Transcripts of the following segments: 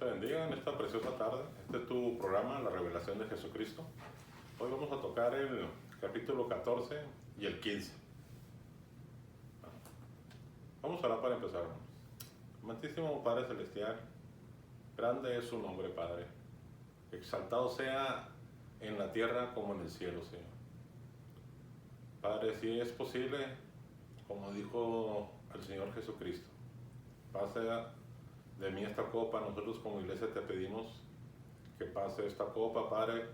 te bendiga en esta preciosa tarde. Este es tu programa, La Revelación de Jesucristo. Hoy vamos a tocar el capítulo 14 y el 15. Vamos a orar para empezar. Amantísimo Padre Celestial, grande es su nombre, Padre. Exaltado sea en la tierra como en el cielo, Señor. Padre, si es posible, como dijo el Señor Jesucristo, pase de mí esta copa. Nosotros como iglesia te pedimos que pase esta copa, Padre,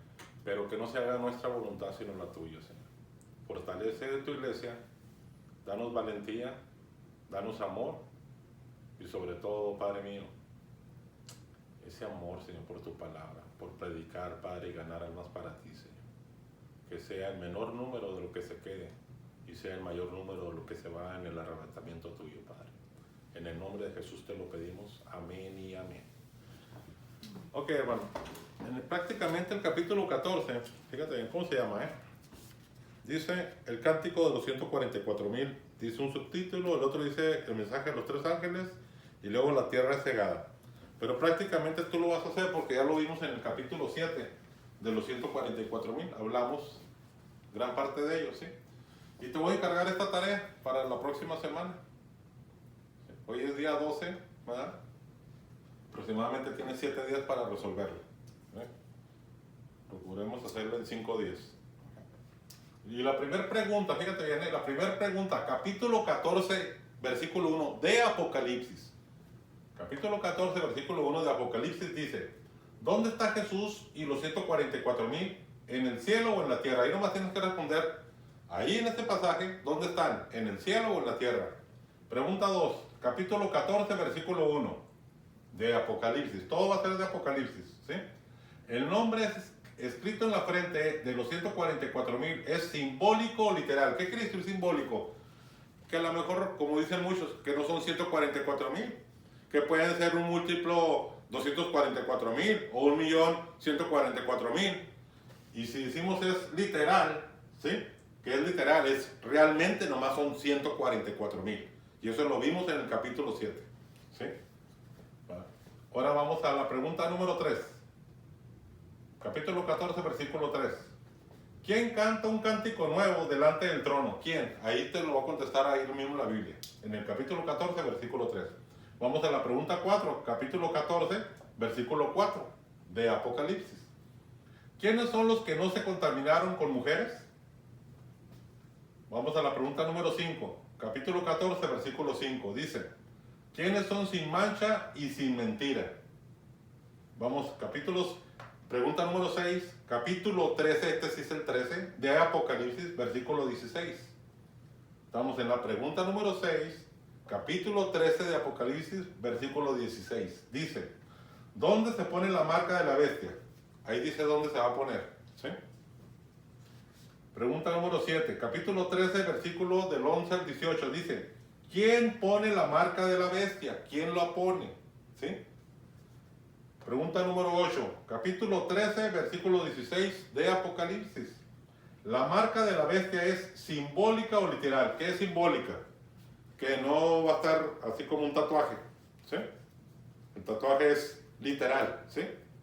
pero que no se haga nuestra voluntad sino la tuya, Señor. Fortalece tu iglesia, danos valentía, danos amor y sobre todo, Padre mío, ese amor, Señor, por tu palabra, por predicar, Padre, y ganar almas para ti, Señor. Que sea el menor número de lo que se quede y sea el mayor número de lo que se va en el arrebatamiento tuyo, Padre. En el nombre de Jesús te lo pedimos. Amén y amén. Ok, hermano. Prácticamente el capítulo 14, fíjate bien cómo se llama, Dice el cántico de los 144,000. Dice un subtítulo, el otro dice el mensaje de los 3 ángeles y luego la tierra es cegada. Pero prácticamente tú lo vas a hacer porque ya lo vimos en el capítulo 7 de los 144,000. Hablamos gran parte de ellos, ¿sí? Y te voy a encargar esta tarea para la próxima semana. Hoy es día 12, ¿verdad? Aproximadamente tienes 7 días para resolverlo. Procuremos hacerlo en 5 días. Y la primera pregunta, fíjate bien, la primera pregunta, capítulo 14, versículo 1 de Apocalipsis. Capítulo 14, versículo 1 de Apocalipsis dice: ¿dónde está Jesús y los 144,000? ¿En el cielo o en la tierra? Ahí nomás tienes que responder, ahí en este pasaje, ¿dónde están? ¿En el cielo o en la tierra? Pregunta 2, capítulo 14, versículo 1 de Apocalipsis. Todo va a ser de Apocalipsis, ¿sí? El nombre escrito en la frente de los 144,000 es simbólico o literal. ¿Qué quiere decir simbólico? Que a lo mejor, como dicen muchos, que no son 144,000, que pueden ser un múltiplo 244,000 o 1,144,000. Y si decimos es literal, ¿sí? Que es literal, es realmente nomás son 144,000. Y eso lo vimos en el capítulo 7, ¿sí? Ahora vamos a la pregunta número 3. Capítulo 14, versículo 3. ¿Quién canta un cántico nuevo delante del trono? ¿Quién? Ahí te lo va a contestar ahí mismo en la Biblia. En el capítulo 14, versículo 3. Vamos a la pregunta 4. Capítulo 14, versículo 4 de Apocalipsis. ¿Quiénes son los que no se contaminaron con mujeres? Vamos a la pregunta número 5. Capítulo 14, versículo 5. Dice: ¿quiénes son sin mancha y sin mentira? Vamos, pregunta número 6, capítulo 13, este sí es el 13, de Apocalipsis, versículo 16. Estamos en la pregunta número 6, capítulo 13 de Apocalipsis, versículo 16. Dice: ¿dónde se pone la marca de la bestia? Ahí dice dónde se va a poner, ¿sí? Pregunta número 7, capítulo 13, versículo del 11 al 18. Dice: ¿quién pone la marca de la bestia? ¿Quién la pone? ¿Sí? Pregunta número 8, capítulo 13, versículo 16 de Apocalipsis. ¿La marca de la bestia es simbólica o literal? ¿Qué es simbólica? Que no va a estar así como un tatuaje, ¿sí? El tatuaje es literal, ¿sí?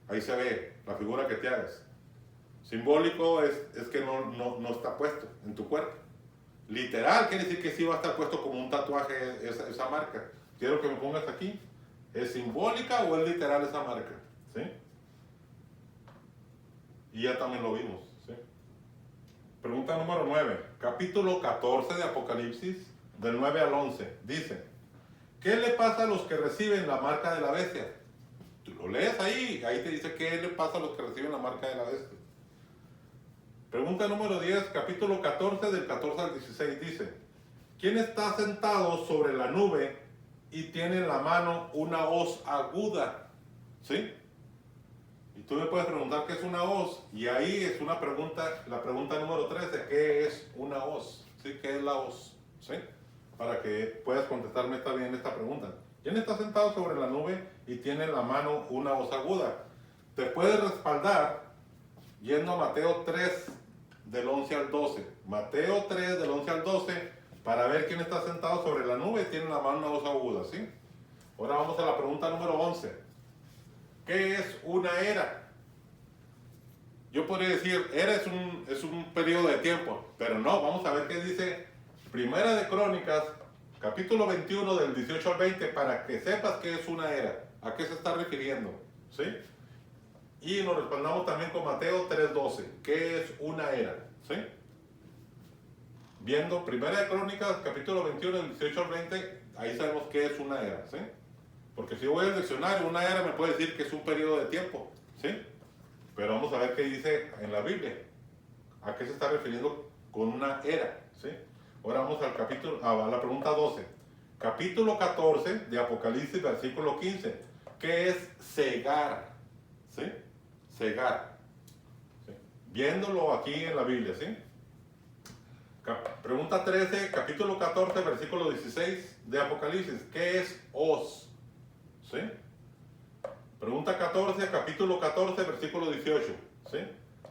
Ahí se ve la figura que te hagas. Simbólico es que no está puesto en tu cuerpo. Literal quiere decir que sí va a estar puesto como un tatuaje esa marca. Quiero que me pongas aquí. ¿Es simbólica o es literal esa marca? ¿Sí? Y ya también lo vimos, ¿sí? Pregunta número 9. Capítulo 14 de Apocalipsis, del 9 al 11. Dice: ¿qué le pasa a los que reciben la marca de la bestia? Tú lo lees ahí te dice qué le pasa a los que reciben la marca de la bestia. Pregunta número 10, capítulo 14, del 14 al 16. Dice: ¿quién está sentado sobre la nube y tiene en la mano una hoz aguda? ¿Sí? Y tú me puedes preguntar qué es una hoz. Y ahí es una pregunta, la pregunta número 13, ¿qué es una hoz? ¿Sí? ¿Qué es la hoz? ¿Sí? Para que puedas contestarme bien esta pregunta. ¿Quién está sentado sobre la nube y tiene en la mano una hoz aguda? Te puedes respaldar yendo a Mateo 3, del 11 al 12. Mateo 3, del 11 al 12, para ver quién está sentado sobre la nube y tiene en la mano una hoz aguda, ¿sí? Ahora vamos a la pregunta número 11. ¿Qué es una era? Yo podría decir, era es un periodo de tiempo, pero no, vamos a ver qué dice Primera de Crónicas, capítulo 21 del 18 al 20, para que sepas qué es una era, a qué se está refiriendo, ¿sí? Y nos respondamos también con Mateo 3:12, ¿qué es una era? ¿Sí? Viendo Primera de Crónicas, capítulo 21 del 18 al 20, ahí sabemos qué es una era, ¿sí? Porque si yo voy al diccionario, una era me puede decir que es un periodo de tiempo, ¿sí? Pero vamos a ver qué dice en la Biblia. ¿A qué se está refiriendo con una era? ¿Sí? Ahora vamos al capítulo, a la pregunta 12. Capítulo 14 de Apocalipsis, versículo 15. ¿Qué es cegar? ¿Sí? Cegar. ¿Sí? Viéndolo aquí en la Biblia, ¿sí? Pregunta 13, capítulo 14, versículo 16 de Apocalipsis. ¿Qué es hoz? ¿Sí? Pregunta 14, capítulo 14, versículo 18. ¿Sí?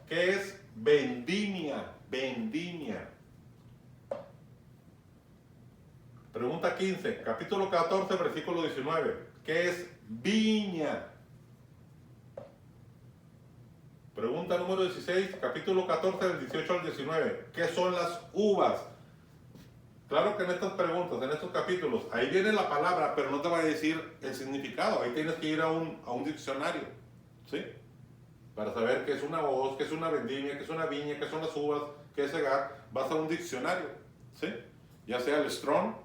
¿Qué es vendimia? Vendimia. Pregunta 15, capítulo 14, versículo 19. ¿Qué es viña? Pregunta número 16, capítulo 14, del 18 al 19. ¿Qué son las uvas? Claro que en estas preguntas, en estos capítulos, ahí viene la palabra, pero no te va a decir el significado. Ahí tienes que ir a un diccionario, ¿sí? Para saber qué es una hoz, qué es una vendimia, qué es una viña, qué son las uvas, qué es cegar. Vas a un diccionario, ¿sí? Ya sea el Strong,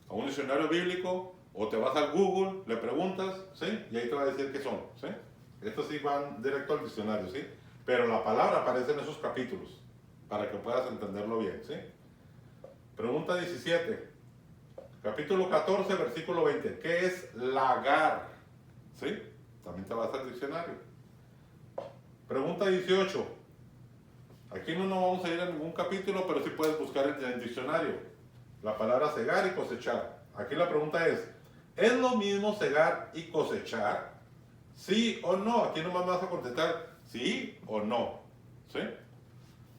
a un diccionario bíblico, o te vas al Google, le preguntas, ¿sí? Y ahí te va a decir qué son, ¿sí? Estos sí van directo al diccionario, ¿sí? Pero la palabra aparece en esos capítulos, para que puedas entenderlo bien, ¿sí? Pregunta 17, capítulo 14, versículo 20. ¿Qué es lagar? ¿Sí? También te vas al diccionario. Pregunta 18. Aquí no nos vamos a ir a ningún capítulo, pero sí puedes buscar en el diccionario la palabra cegar y cosechar. Aquí la pregunta ¿es lo mismo cegar y cosechar? ¿Sí o no? Aquí nomás vas a contestar sí o no. ¿Sí?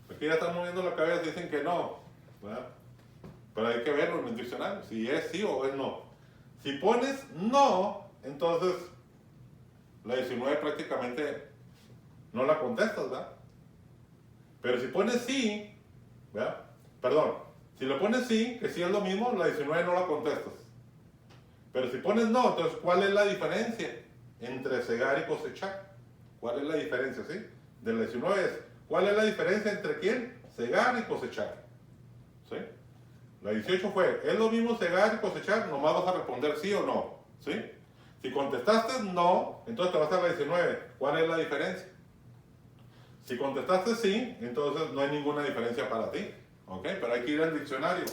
Aquí ya están moviendo la cabeza y dicen que no, ¿verdad? Pero hay que verlo en el diccionario, si es sí o es no. Si pones no, entonces la 19 prácticamente no la contestas, ¿verdad? Pero si pones sí, ¿verdad? Perdón, si le pones sí, que sí es lo mismo, la 19 no la contestas. Pero si pones no, entonces ¿cuál es la diferencia entre cegar y cosechar? ¿Cuál es la diferencia, sí? De la 19 es, ¿cuál es la diferencia entre quién? Cegar y cosechar. ¿Sí? La 18 fue, ¿es lo mismo cegar y cosechar? Nomás vas a responder sí o no, ¿sí? Si contestaste no, entonces te vas a la 19, ¿cuál es la diferencia? Si contestaste sí, entonces no hay ninguna diferencia para ti, ¿ok? Pero hay que ir al diccionario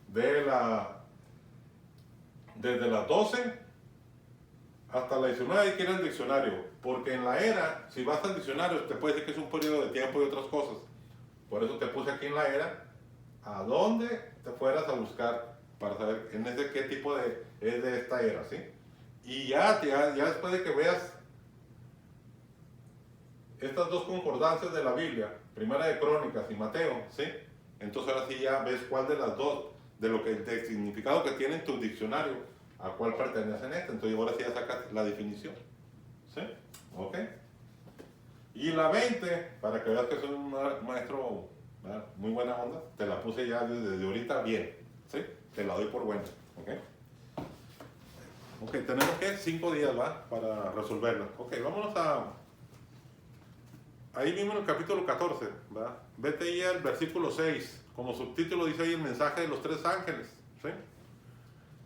desde las 12 hasta la 19 hay que ir al diccionario, porque en la era, si vas al diccionario, te puede decir que es un periodo de tiempo y otras cosas. Por eso te puse aquí en la era, a dónde te fueras a buscar para saber en ese qué tipo es de esta era, ¿sí? Y ya después de que veas estas dos concordancias de la Biblia, Primera de Crónicas y Mateo, ¿sí? Entonces ahora sí ya ves cuál de las dos, del significado que tiene en tu diccionario, a cuál pertenecen estas. Entonces ahora sí ya sacas la definición, ¿sí? ¿Ok? Y la 20, para que veas que soy un maestro, ¿verdad?, muy buena onda, te la puse ya desde ahorita bien, ¿sí? Te la doy por buena, ¿ok? Ok, tenemos que 5 días, ¿va? Para resolverla. Ok, vámonos ahí mismo en el capítulo 14, ¿va? Vete ahí al versículo 6, como subtítulo dice ahí el mensaje de los 3 ángeles, ¿sí?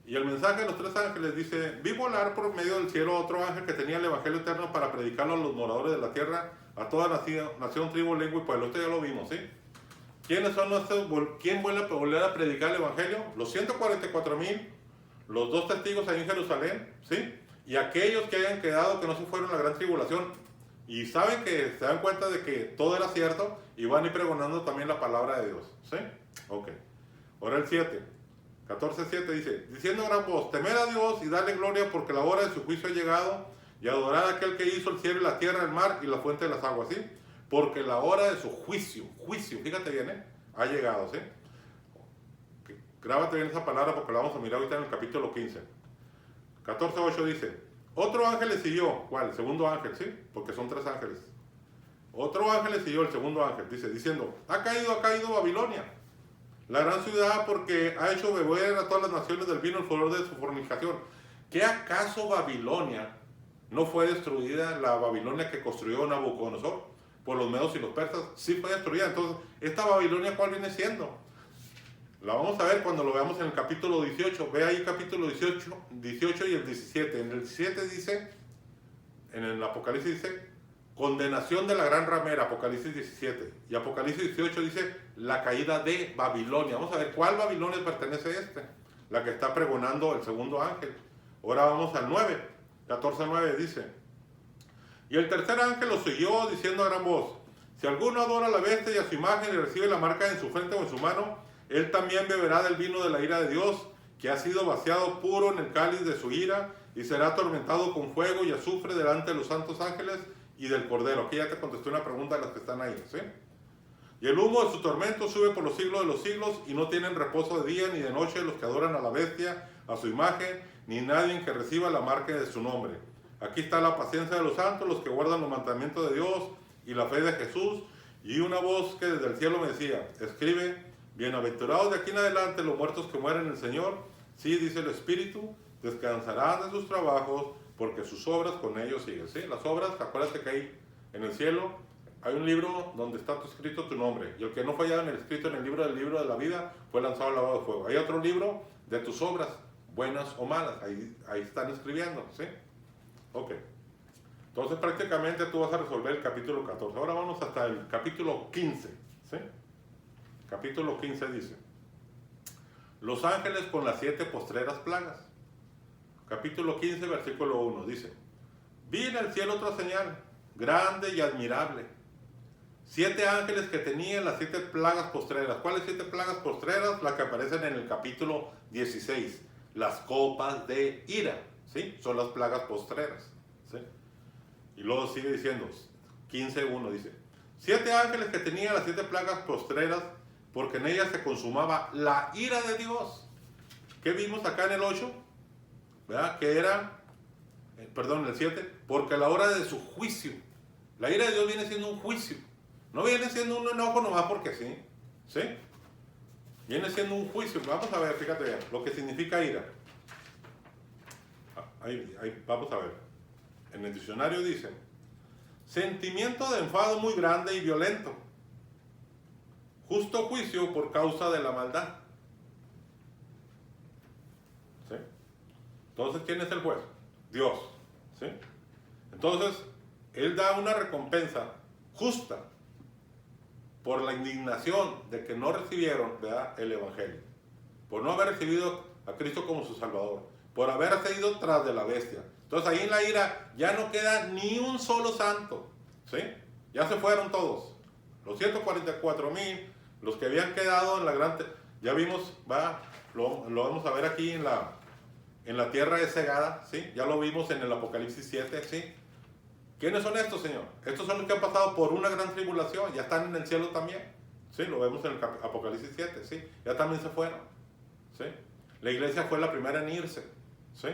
Y el mensaje de los 3 ángeles dice, vi volar por medio del cielo otro ángel que tenía el evangelio eterno para predicarlo a los moradores de la tierra, a toda nación, tribu, lengua y pueblo. Esto ya lo vimos, ¿sí? ¿Quiénes son nuestros? ¿Quién vuelve a volver a predicar el evangelio? Los 144,000, los 2 testigos ahí en Jerusalén, ¿sí? Y aquellos que hayan quedado, que no se fueron a la gran tribulación, y saben que se dan cuenta de que todo era cierto, y van a ir pregonando también la palabra de Dios, ¿sí? Ok. Ahora el 7. 14:7 dice, diciendo a gran voz, temed a Dios y darle gloria porque la hora de su juicio ha llegado, y adorad a aquel que hizo el cielo y la tierra, el mar y la fuente de las aguas, ¿sí? Porque la hora de su juicio, fíjate bien, ha llegado, ¿sí? Grábate bien esa palabra porque la vamos a mirar ahorita en el capítulo 15. 14:8 dice, otro ángel le siguió. ¿Cuál? El segundo ángel, ¿sí? Porque son 3 ángeles. Otro ángel le siguió, el segundo ángel, dice, diciendo, ha caído Babilonia, la gran ciudad, porque ha hecho beber a todas las naciones del vino el furor de su fornicación. ¿Qué acaso Babilonia no fue destruida, la Babilonia que construyó Nabucodonosor por los medos y los persas? Sí fue destruida. Entonces, ¿esta Babilonia cuál viene siendo? La vamos a ver cuando lo veamos en el capítulo 18. Ve ahí el capítulo 18 y el 17. En el 17 dice, en el Apocalipsis dice, condenación de la gran ramera, Apocalipsis 17. Y Apocalipsis 18 dice, la caída de Babilonia. Vamos a ver cuál Babilonia pertenece a este. La que está pregonando el segundo ángel. Ahora vamos al 9. 14:9 dice, y el tercer ángel lo siguió diciendo a gran voz, si alguno adora a la bestia y a su imagen y recibe la marca en su frente o en su mano, él también beberá del vino de la ira de Dios, que ha sido vaciado puro en el cáliz de su ira, y será atormentado con fuego y azufre delante de los santos ángeles y del Cordero. Aquí ya te contesté una pregunta a las que están ahí, ¿sí? Y el humo de su tormento sube por los siglos de los siglos, y no tienen reposo de día ni de noche los que adoran a la bestia, a su imagen, ni nadie que reciba la marca de su nombre. Aquí está la paciencia de los santos, los que guardan los mandamientos de Dios y la fe de Jesús. Y una voz que desde el cielo me decía, escribe, bienaventurados de aquí en adelante los muertos que mueren en el Señor. Sí, dice el Espíritu, descansarán de sus trabajos, porque sus obras con ellos siguen. ¿Sí? Las obras, acuérdate que hay en el cielo, hay un libro donde está escrito tu nombre. Y el que no fue hallado en el escrito en el libro de la vida, fue lanzado al lavado de fuego. Hay otro libro de tus obras, buenas o malas. Ahí están escribiendo, ¿sí? Ok. Entonces prácticamente tú vas a resolver el capítulo 14. Ahora vamos hasta el capítulo 15, ¿sí? Capítulo 15 dice, los ángeles con las 7 postreras plagas. Capítulo 15, versículo 1 dice, vi en el cielo otra señal, grande y admirable. 7 ángeles que tenían las 7 plagas postreras. ¿Cuáles 7 plagas postreras? Las que aparecen en el capítulo 16. Las copas de ira, ¿sí? Son las plagas postreras, ¿sí? Y luego sigue diciendo, 15:1 dice, 7 ángeles que tenían las 7 plagas postreras, porque en ellas se consumaba la ira de Dios. ¿Qué vimos acá en el 8? ¿Verdad? Que era, perdón, el 7, porque a la hora de su juicio, la ira de Dios viene siendo un juicio. No viene siendo un enojo nomás porque sí, ¿sí? Viene siendo un juicio. Vamos a ver, fíjate bien, lo que significa ira. Ahí, vamos a ver. En el diccionario dice, sentimiento de enfado muy grande y violento. Justo juicio por causa de la maldad. ¿Sí? Entonces, ¿quién es el juez? Dios. ¿Sí? Entonces, Él da una recompensa justa por la indignación de que no recibieron, ¿verdad?, el Evangelio, por no haber recibido a Cristo como su Salvador, por haberse ido tras de la bestia. Entonces ahí en la ira ya no queda ni un solo santo, ¿sí? Ya se fueron todos, los 144,000, los que habían quedado en la gran... Ya vimos, ¿va? Lo vamos a ver aquí en la tierra de cegada, ¿sí? Ya lo vimos en el Apocalipsis 7, ¿sí? ¿Quiénes son estos, Señor? Estos son los que han pasado por una gran tribulación, ya están en el cielo también. ¿Sí? Lo vemos en el Apocalipsis 7, ¿sí? Ya también se fueron. ¿Sí? La iglesia fue la primera en irse. ¿Sí?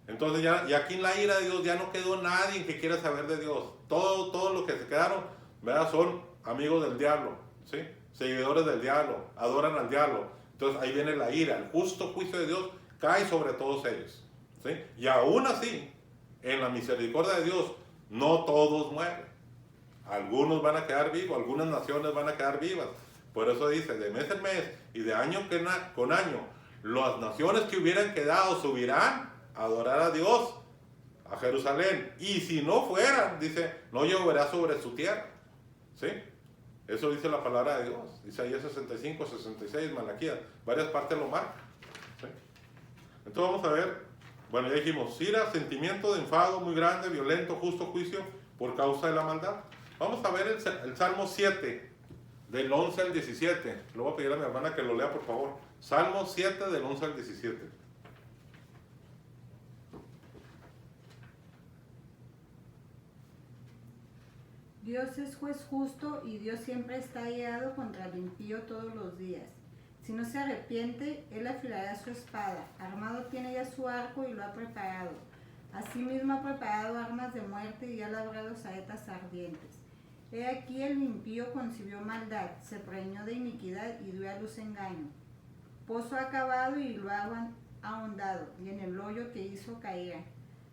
Entonces ya aquí en la ira de Dios ya no quedó nadie que quiera saber de Dios. Todos los que se quedaron, ¿verdad?, son amigos del diablo. ¿Sí? Seguidores del diablo, adoran al diablo. Entonces ahí viene la ira, el justo juicio de Dios cae sobre todos ellos. ¿Sí? Y aún así, en la misericordia de Dios, no todos mueren. Algunos van a quedar vivos, algunas naciones van a quedar vivas. Por eso dice, de mes en mes y de año con año, las naciones que hubieran quedado subirán a adorar a Dios, a Jerusalén. Y si no fueran, dice, no lloverá sobre su tierra. ¿Sí? Eso dice la palabra de Dios. Isaías 65, 66, Malaquías. Varias partes lo marcan. ¿Sí? Entonces vamos a ver. Bueno, ya dijimos, ira, sentimiento de enfado muy grande, violento, justo juicio por causa de la maldad. Vamos a ver el Salmo 7, del 11 al 17. Le voy a pedir a mi hermana que lo lea, por favor. Salmo 7, del 11 al 17. Dios es juez justo y Dios siempre está airado contra el impío todos los días. Si no se arrepiente, él afilará su espada. Armado tiene ya su arco y lo ha preparado. Asimismo ha preparado armas de muerte y ha labrado saetas ardientes. He aquí el impío concibió maldad, se preñó de iniquidad y dio a luz engaño. Pozo ha cavado y lo ha ahondado, y en el hoyo que hizo caerá.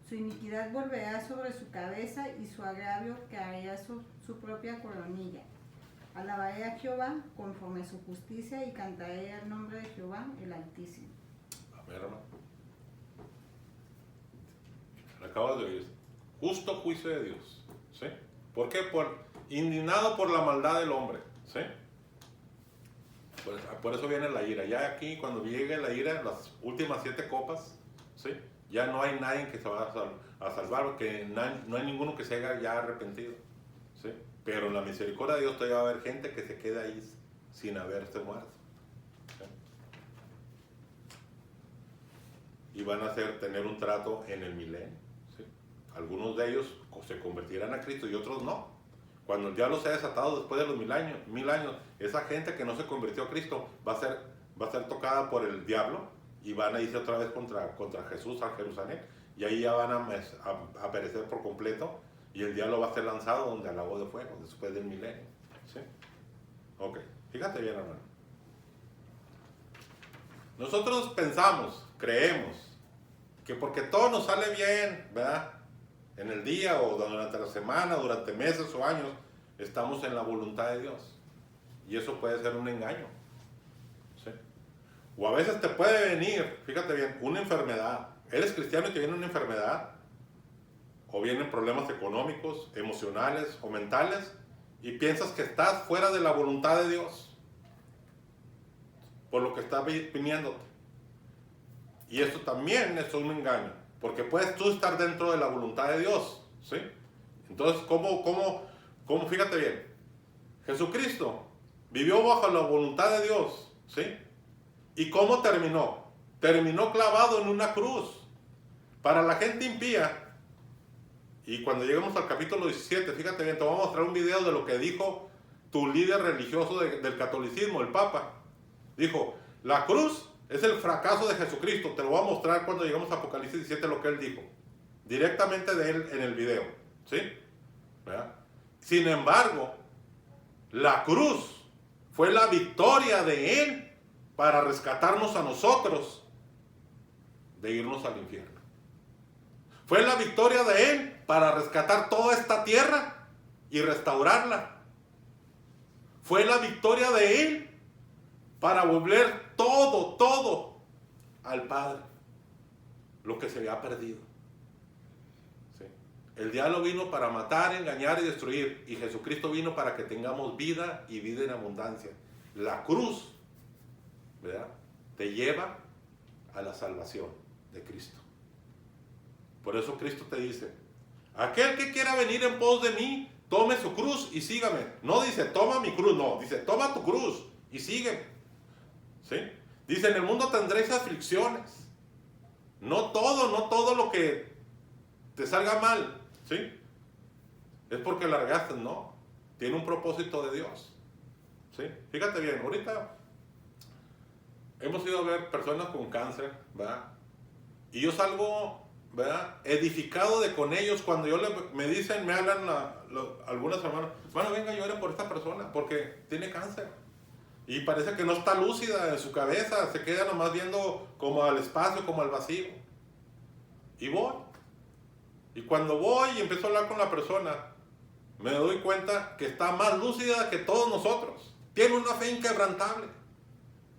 Su iniquidad volverá sobre su cabeza y su agravio caerá sobre su propia coronilla. Alabaré a Jehová conforme a su justicia y cantaré el nombre de Jehová el Altísimo. A ver, hermano. Acabas de oír. Justo juicio de Dios. ¿Sí? ¿Por qué? Indignado por la maldad del hombre. ¿Sí? Por eso viene la ira. Ya aquí, cuando llegue la ira, las últimas 7 copas, ¿sí? Ya no hay nadie que se va a salvar, porque no hay ninguno que se haya ya arrepentido. ¿Sí? Pero en la misericordia de Dios todavía va a haber gente que se queda ahí sin haberse muerto. ¿Sí? Y van a tener un trato en el milenio. ¿Sí? Algunos de ellos se convertirán a Cristo y otros no. Cuando el diablo sea desatado después de los 1000 años, esa gente que no se convirtió a Cristo va a ser tocada por el diablo y van a irse otra vez contra Jesús a Jerusalén, y ahí ya van a perecer por completo, y el diablo va a ser lanzado donde al lago de fuego después del milenio. ¿Sí? Ok, fíjate bien, hermano. Nosotros creemos que porque todo nos sale bien, ¿verdad?, en el día o durante la semana, durante meses o años, estamos en la voluntad de Dios. Y eso puede ser un engaño. ¿Sí? O a veces te puede venir, fíjate bien, una enfermedad. Eres cristiano y te viene una enfermedad, o vienen problemas económicos, emocionales o mentales, y piensas que estás fuera de la voluntad de Dios por lo que está viniéndote. Y esto también es un engaño, porque puedes tú estar dentro de la voluntad de Dios. ¿Sí? Entonces, ¿cómo? Fíjate bien, Jesucristo vivió bajo la voluntad de Dios. ¿Sí? ¿Y cómo terminó? Terminó clavado en una cruz. Para la gente impía, y cuando lleguemos al capítulo 17, fíjate bien, te voy a mostrar un video de lo que dijo tu líder religioso del catolicismo, el Papa. Dijo, la cruz es el fracaso de Jesucristo. Te lo voy a mostrar cuando lleguemos a Apocalipsis 17 lo que él dijo. Directamente de él en el video. ¿Sí? ¿Verdad? Sin embargo, la cruz fue la victoria de él para rescatarnos a nosotros de irnos al infierno. Fue la victoria de él para rescatar toda esta tierra y restaurarla. Fue la victoria de él para volver todo al Padre, lo que se había perdido. ¿Sí? El diablo vino para matar, engañar y destruir, y Jesucristo vino para que tengamos vida y vida en abundancia. La cruz, ¿verdad?, te lleva a la salvación de Cristo. Por eso Cristo te dice, aquel que quiera venir en pos de mí, tome su cruz y sígame. No dice, toma mi cruz, no, dice, toma tu cruz y sígueme. ¿Sí? Dice, en el mundo tendréis aflicciones. No todo lo que te salga mal, ¿sí?, es porque la regaste, no. Tiene un propósito de Dios. ¿Sí? Fíjate bien, ahorita hemos ido a ver personas con cáncer, ¿verdad? Y yo salgo, ¿verdad?, edificado con ellos cuando me hablan algunas hermanas, bueno, venga, lloren por esta persona porque tiene cáncer. Y parece que no está lúcida en su cabeza, se queda nomás viendo como al espacio, como al vacío. Y voy. Y cuando voy y empiezo a hablar con la persona, me doy cuenta que está más lúcida que todos nosotros. Tiene una fe inquebrantable.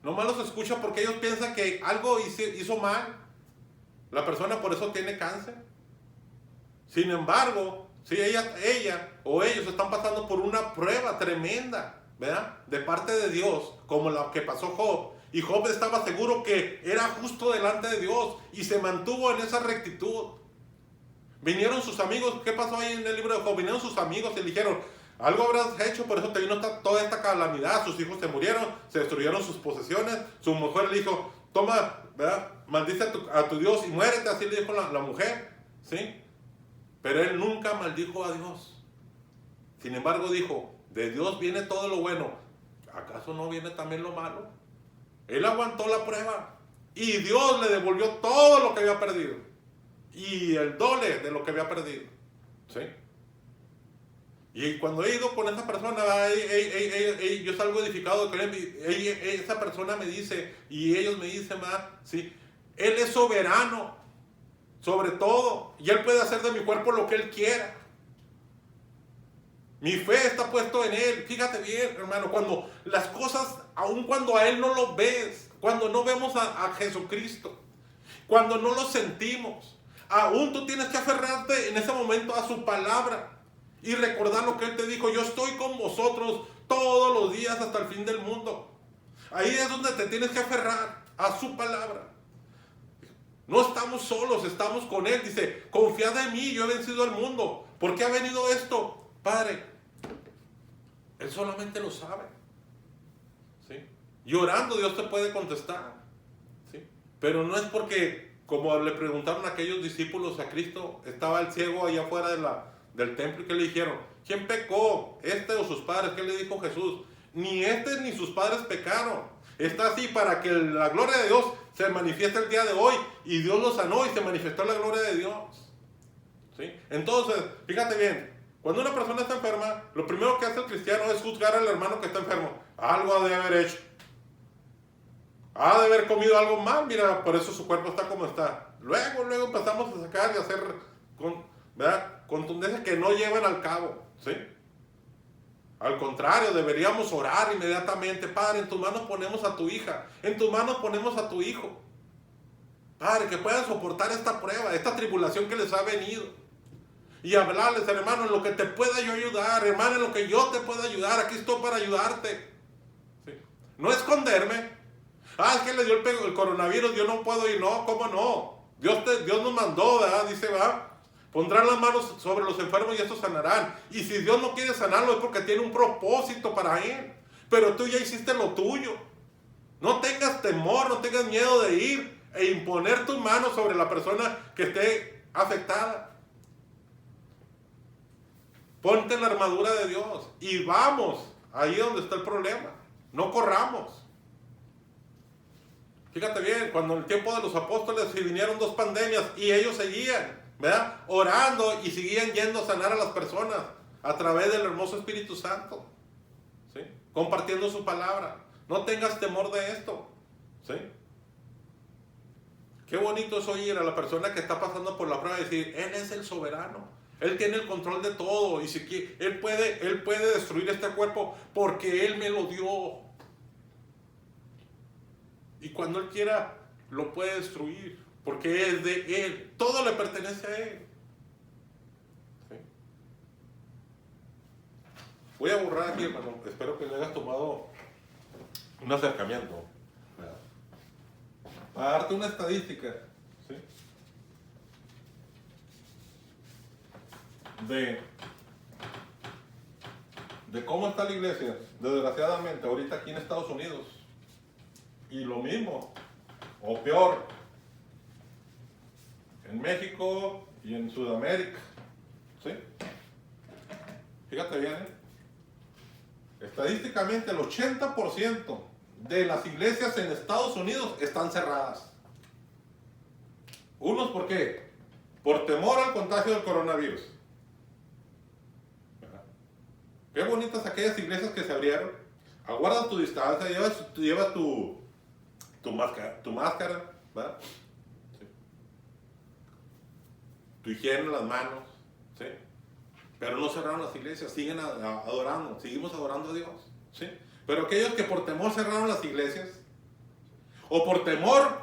Nomás los escucha porque ellos piensan que algo hizo mal. La persona por eso tiene cáncer. Sin embargo, si ella o ellos están pasando por una prueba tremenda, ¿verdad?, de parte de Dios, como la que pasó Job. Y Job estaba seguro que era justo delante de Dios y se mantuvo en esa rectitud. Vinieron sus amigos, ¿qué pasó ahí en el libro de Job? Vinieron sus amigos y le dijeron, algo habrás hecho, por eso te vino toda esta calamidad. Sus hijos se murieron, se destruyeron sus posesiones. Su mujer le dijo, toma, ¿verdad?, maldice a tu Dios y muérete. Así le dijo la mujer, ¿sí? Pero él nunca maldijo a Dios. Sin embargo dijo, de Dios viene todo lo bueno, ¿acaso no viene también lo malo? Él aguantó la prueba y Dios le devolvió todo lo que había perdido. y el doble de lo que había perdido. ¿Sí? Y cuando he ido con esa persona, yo salgo edificado con él, esa persona me dice, y ellos me dicen, ¿sí? Él es soberano sobre todo, y Él puede hacer de mi cuerpo lo que Él quiera. Mi fe está puesto en Él. Fíjate bien, hermano, cuando las cosas, aun cuando a Él no lo ves, cuando no vemos a Jesucristo, cuando no lo sentimos, aún tú tienes que aferrarte en ese momento a su palabra y recordar lo que Él te dijo: yo estoy con vosotros todos los días hasta el fin del mundo. Ahí es donde te tienes que aferrar a su palabra. No estamos solos, estamos con Él. Dice: confiad en mí, yo he vencido al mundo. ¿Por qué ha venido esto? Padre, Él solamente lo sabe. ¿Sí? Y orando Dios te puede contestar. ¿Sí? Pero no es porque, como le preguntaron a aquellos discípulos a Cristo, estaba el ciego allá afuera del templo, y que le dijeron: ¿quién pecó, este o sus padres? ¿Qué le dijo Jesús? Ni este ni sus padres pecaron. Está así para que la gloria de Dios se manifieste el día de hoy. Y Dios lo sanó y se manifestó la gloria de Dios. ¿Sí? Entonces, fíjate bien. Cuando una persona está enferma, lo primero que hace el cristiano es juzgar al hermano que está enfermo. Algo ha de haber hecho. Ha de haber comido algo mal, mira, por eso su cuerpo está como está. Luego empezamos a sacar y hacer contundencias que no llevan al cabo. ¿Sí? Al contrario, deberíamos orar inmediatamente. Padre, en tus manos ponemos a tu hija. En tus manos ponemos a tu hijo. Padre, que puedan soportar esta prueba, esta tribulación que les ha venido. Y hablarles: hermano, en lo que te pueda yo ayudar, hermano, en lo que yo te pueda ayudar, aquí estoy para ayudarte. ¿Sí? No esconderme. Es que le dio el coronavirus, yo no puedo ir. No, ¿cómo no? Dios nos mandó, ¿verdad? Dice, pondrán las manos sobre los enfermos y estos sanarán. Y si Dios no quiere sanarlo es porque tiene un propósito para Él. Pero tú ya hiciste lo tuyo. No tengas temor, no tengas miedo de ir e imponer tus manos sobre la persona que esté afectada. Ponte la armadura de Dios y vamos ahí donde está el problema. No corramos. Fíjate bien, cuando en el tiempo de los apóstoles se vinieron 2 pandemias y ellos seguían, ¿verdad?, orando y seguían yendo a sanar a las personas a través del hermoso Espíritu Santo. ¿Sí? Compartiendo su palabra. No tengas temor de esto. ¿Sí? Qué bonito es oír a la persona que está pasando por la prueba y decir: Él es el soberano. Él tiene el control de todo. Y si quiere, Él puede destruir este cuerpo porque Él me lo dio. Y cuando Él quiera, lo puede destruir porque es de Él. Todo le pertenece a Él. ¿Sí? Voy a borrar aquí, hermano. Espero que le hayas tomado un acercamiento. Para darte una estadística. ¿Sí? De cómo está la iglesia, desgraciadamente, ahorita aquí en Estados Unidos. Y lo mismo, o peor, en México y en Sudamérica. ¿Sí? Fíjate bien, estadísticamente el 80% de las iglesias en Estados Unidos están cerradas. Unos, ¿por qué? Por temor al contagio del coronavirus. Qué bonitas aquellas iglesias que se abrieron. Aguarda tu distancia, llevas tu máscara, ¿verdad? ¿Sí? Tu higiene en las manos, ¿sí? Pero no cerraron las iglesias, siguen adorando, seguimos adorando a Dios, ¿sí? Pero aquellos que por temor cerraron las iglesias, o por temor,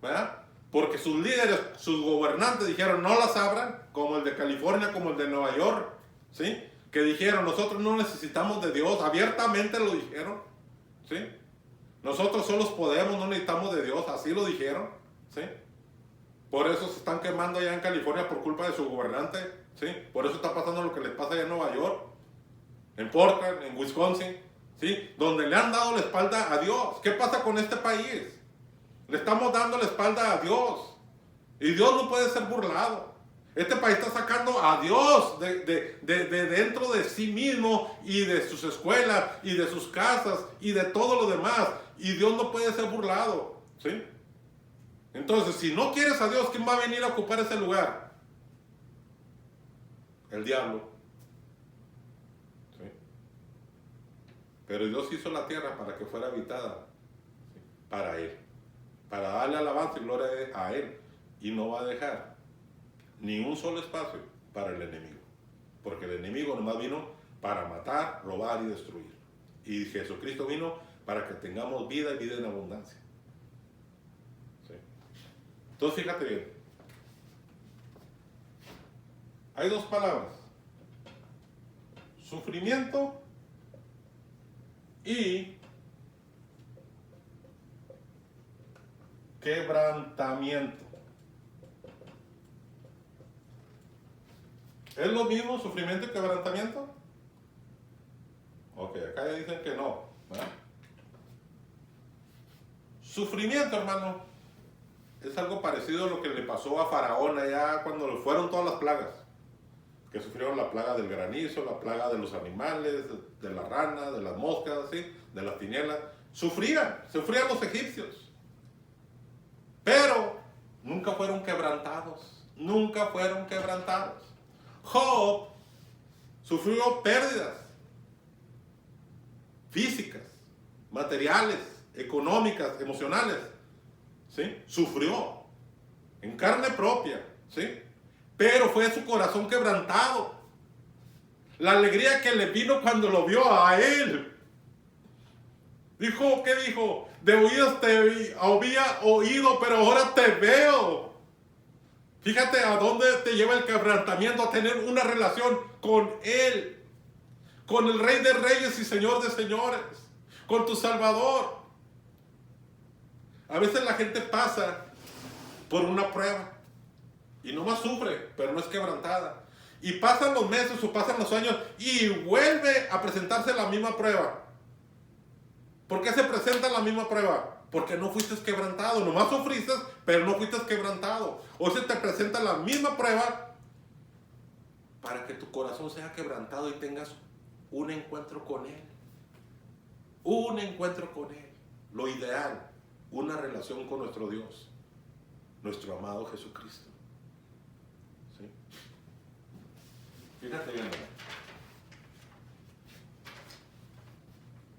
¿verdad?, porque sus líderes, sus gobernantes dijeron: no las abran, como el de California, como el de Nueva York, ¿sí?, que dijeron: nosotros no necesitamos de Dios, abiertamente lo dijeron, ¿sí? Nosotros solos podemos, no necesitamos de Dios, así lo dijeron, ¿sí? Por eso se están quemando allá en California por culpa de su gobernante, ¿sí? Por eso está pasando lo que les pasa allá en Nueva York, en Portland, en Wisconsin, ¿sí?, donde le han dado la espalda a Dios. ¿Qué pasa con este país? Le estamos dando la espalda a Dios, y Dios no puede ser burlado. Este país está sacando a Dios de dentro de sí mismo y de sus escuelas y de sus casas y de todo lo demás. Y Dios no puede ser burlado, ¿sí? Entonces, si no quieres a Dios, ¿quién va a venir a ocupar ese lugar? El diablo. ¿Sí? Pero Dios hizo la tierra para que fuera habitada, ¿sí?, para Él, para darle alabanza y gloria a Él, y no va a dejar ni un solo espacio para el enemigo, porque el enemigo nomás vino para matar, robar y destruir, y Jesucristo vino para que tengamos vida y vida en abundancia. ¿Sí? Entonces fíjate bien, hay dos palabras: sufrimiento y quebrantamiento. ¿Es lo mismo sufrimiento y quebrantamiento? Ok, acá ya dicen que no, ¿verdad? Sufrimiento, hermano, es algo parecido a lo que le pasó a Faraón allá cuando fueron todas las plagas. Que sufrieron la plaga del granizo, la plaga de los animales, de la rana, de las moscas, ¿sí?, de las tinieblas. Sufrían los egipcios. Pero nunca fueron quebrantados. Nunca fueron quebrantados. Job sufrió pérdidas físicas, materiales, económicas, emocionales. ¿Sí? Sufrió en carne propia. ¿Sí? Pero fue su corazón quebrantado. La alegría que le vino cuando lo vio a él. Dijo, ¿qué dijo? De oídas te había oído, pero ahora te veo. Fíjate a dónde te lleva el quebrantamiento, a tener una relación con Él, con el Rey de Reyes y Señor de Señores, con tu Salvador. A veces la gente pasa por una prueba y nomás sufre, pero no es quebrantada. Y pasan los meses o pasan los años y vuelve a presentarse la misma prueba. ¿Por qué se presenta la misma prueba? Porque no fuiste quebrantado. Nomás sufriste, pero no fuiste quebrantado. Hoy se te presenta la misma prueba para que tu corazón sea quebrantado y tengas un encuentro con Él. Un encuentro con Él. Lo ideal, una relación con nuestro Dios, nuestro amado Jesucristo. ¿Sí? Fíjate bien, ¿verdad?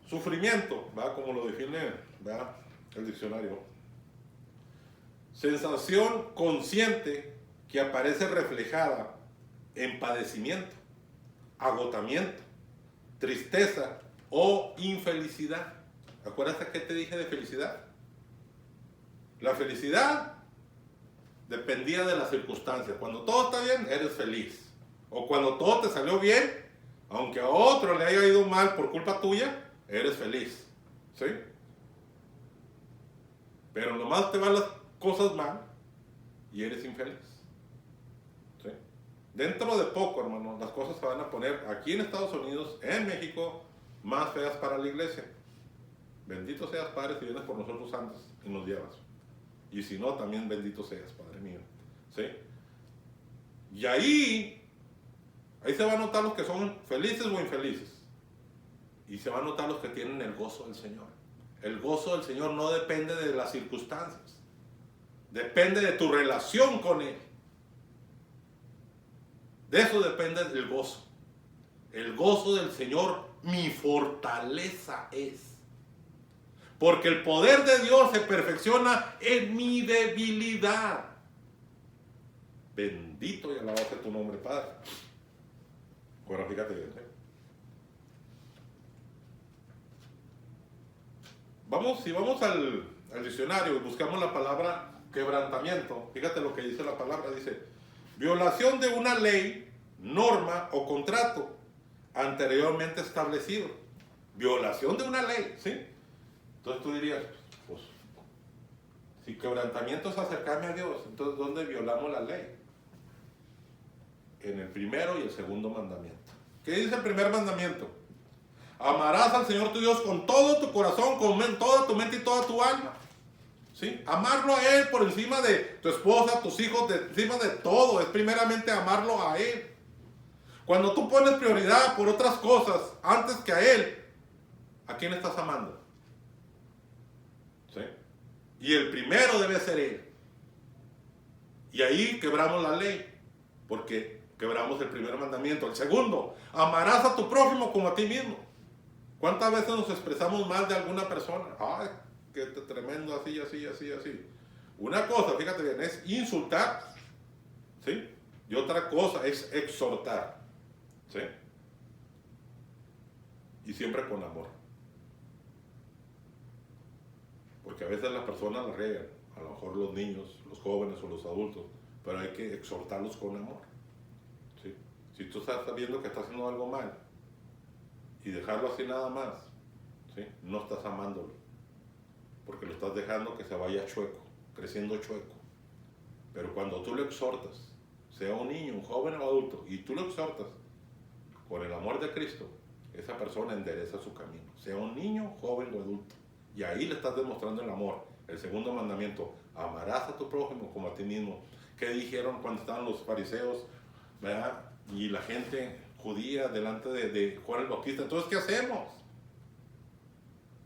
Sufrimiento, ¿va? Como lo define, ¿va?, el diccionario. Sensación consciente que aparece reflejada en padecimiento, agotamiento, tristeza o infelicidad. ¿Acuerdas qué te dije de felicidad? La felicidad dependía de las circunstancias. Cuando todo está bien, eres feliz. O cuando todo te salió bien, aunque a otro le haya ido mal por culpa tuya, eres feliz. ¿Sí? Pero nomás te van las cosas mal y eres infeliz. ¿Sí? Dentro de poco, hermano, las cosas se van a poner aquí en Estados Unidos, en México, más feas para la iglesia. Bendito seas, Padre, si vienes por nosotros antes y nos llevas. Y si no, también bendito seas, Padre mío. ¿Sí? Y ahí se van a notar los que son felices o infelices. Y se van a notar los que tienen el gozo del Señor. El gozo del Señor no depende de las circunstancias. Depende de tu relación con Él. De eso depende el gozo. El gozo del Señor, mi fortaleza es. Porque el poder de Dios se perfecciona en mi debilidad. Bendito y alabado sea tu nombre, Padre. Bueno, fíjate bien, ¿eh? Si vamos al diccionario y buscamos la palabra quebrantamiento, fíjate lo que dice la palabra, dice: violación de una ley, norma o contrato anteriormente establecido. Violación de una ley, ¿sí? Entonces tú dirías, pues, si quebrantamiento es acercarme a Dios, entonces ¿dónde violamos la ley? En el primero y el segundo mandamiento. ¿Qué dice el primer mandamiento? Amarás al Señor tu Dios con todo tu corazón, con toda tu mente y toda tu alma. ¿Sí? Amarlo a Él por encima de tu esposa, tus hijos, encima de todo. Es primeramente amarlo a Él. Cuando tú pones prioridad por otras cosas antes que a Él, ¿a quién estás amando? ¿Sí? Y el primero debe ser Él. Y ahí quebramos la ley, porque quebramos el primer mandamiento. El segundo, amarás a tu prójimo como a ti mismo. ¿Cuántas veces nos expresamos mal de alguna persona? Ay, qué tremendo, así, así, así, así. Una cosa, fíjate bien, es insultar, ¿sí? Y otra cosa es exhortar, ¿sí? Y siempre con amor. Porque a veces las personas la riegan, a lo mejor los niños, los jóvenes o los adultos, pero hay que exhortarlos con amor, ¿sí? Si tú estás sabiendo que estás haciendo algo mal y dejarlo así nada más, ¿sí? No estás amándolo, porque lo estás dejando que se vaya chueco, creciendo chueco. Pero cuando tú lo exhortas, sea un niño, un joven o adulto, y tú lo exhortas con el amor de Cristo, esa persona endereza su camino, sea un niño, joven o adulto. Y ahí le estás demostrando el amor. El segundo mandamiento, amarás a tu prójimo como a ti mismo. ¿Qué dijeron cuando estaban los fariseos, ¿verdad? Y la gente judía delante de Juan el Bautista? Entonces, ¿qué hacemos?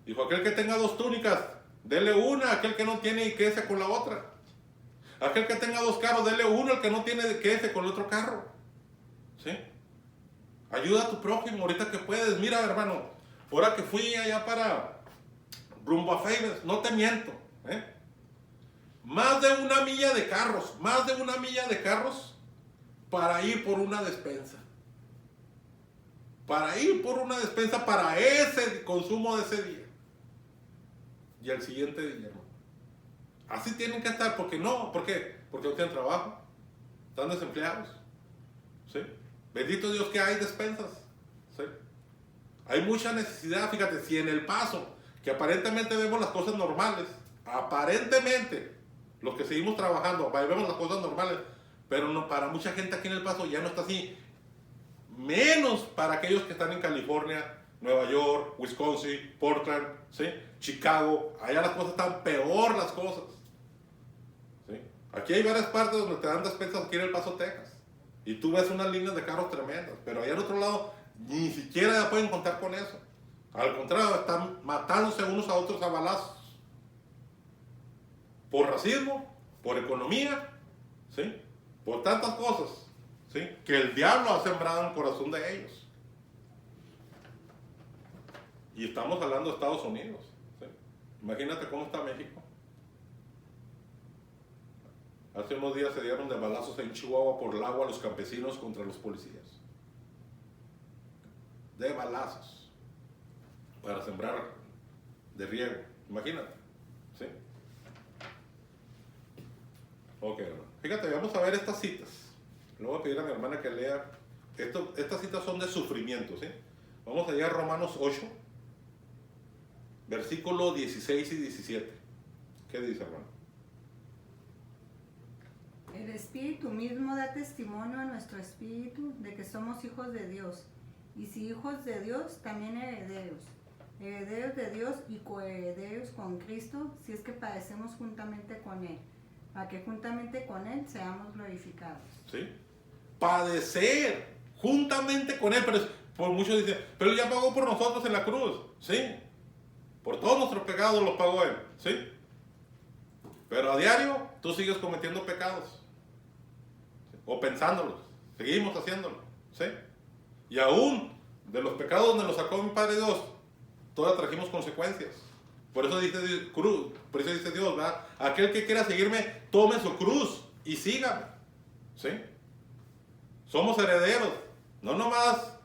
Dijo, aquel que tenga 2 túnicas, dele una, aquel que no tiene, y quédese con la otra. Aquel que tenga 2 carros, dele uno, el que no tiene, quédese con el otro carro. ¿Sí? Ayuda a tu prójimo ahorita que puedes. Mira, hermano, ahora que fui allá para rumbo a Feives, no te miento, más de 1 milla de carros, para ir por una despensa. Para ir por una despensa para ese consumo de ese día. Y el siguiente día, ¿no? Así tienen que estar, porque no, ¿por qué? Porque no tienen trabajo, están desempleados, ¿sí? Bendito Dios que hay despensas, ¿sí? Hay mucha necesidad, fíjate, si en El Paso, que aparentemente vemos las cosas normales, aparentemente, los que seguimos trabajando, vemos las cosas normales, pero no, para mucha gente aquí en El Paso ya no está así, menos para aquellos que están en California, Nueva York, Wisconsin, Portland, ¿sí? Chicago, allá las cosas están peor las cosas, ¿sí? Aquí hay varias partes donde te dan despensas aquí en El Paso, Texas, y tú ves unas líneas de carros tremendas, pero allá al otro lado ni siquiera ya pueden contar con eso. Al contrario, están matándose unos a otros a balazos. Por racismo, por economía, ¿sí? Por tantas cosas, ¿sí? Que el diablo ha sembrado en el corazón de ellos. Y estamos hablando de Estados Unidos, ¿sí? Imagínate cómo está México. Hace unos días se dieron de balazos en Chihuahua por el agua a los campesinos contra los policías. De balazos. Para sembrar de riego. Imagínate. ¿Sí? Ok, hermano. Fíjate, vamos a ver estas citas. Le voy a pedir a mi hermana que lea. Estas citas son de sufrimiento, ¿sí? Vamos a llegar a Romanos 8, versículos 16 y 17. ¿Qué dice, hermano? El Espíritu mismo da testimonio a nuestro espíritu de que somos hijos de Dios. Y si hijos de Dios, también herederos. Herederos de Dios y coherederos con Cristo, si es que padecemos juntamente con Él, para que juntamente con Él seamos glorificados. ¿Sí? Padecer juntamente con Él, pero por muchos dicen, pero Él ya pagó por nosotros en la cruz, ¿sí? Por todos nuestros pecados los pagó Él, ¿sí? Pero a diario tú sigues cometiendo pecados, ¿sí? O pensándolos, seguimos haciéndolo, ¿sí? Y aún de los pecados donde nos sacó mi Padre Dios, todas trajimos consecuencias. Por eso dice Dios, ¿verdad? Aquel que quiera seguirme, tome su cruz y sígame. ¿Sí? Somos herederos, no nomás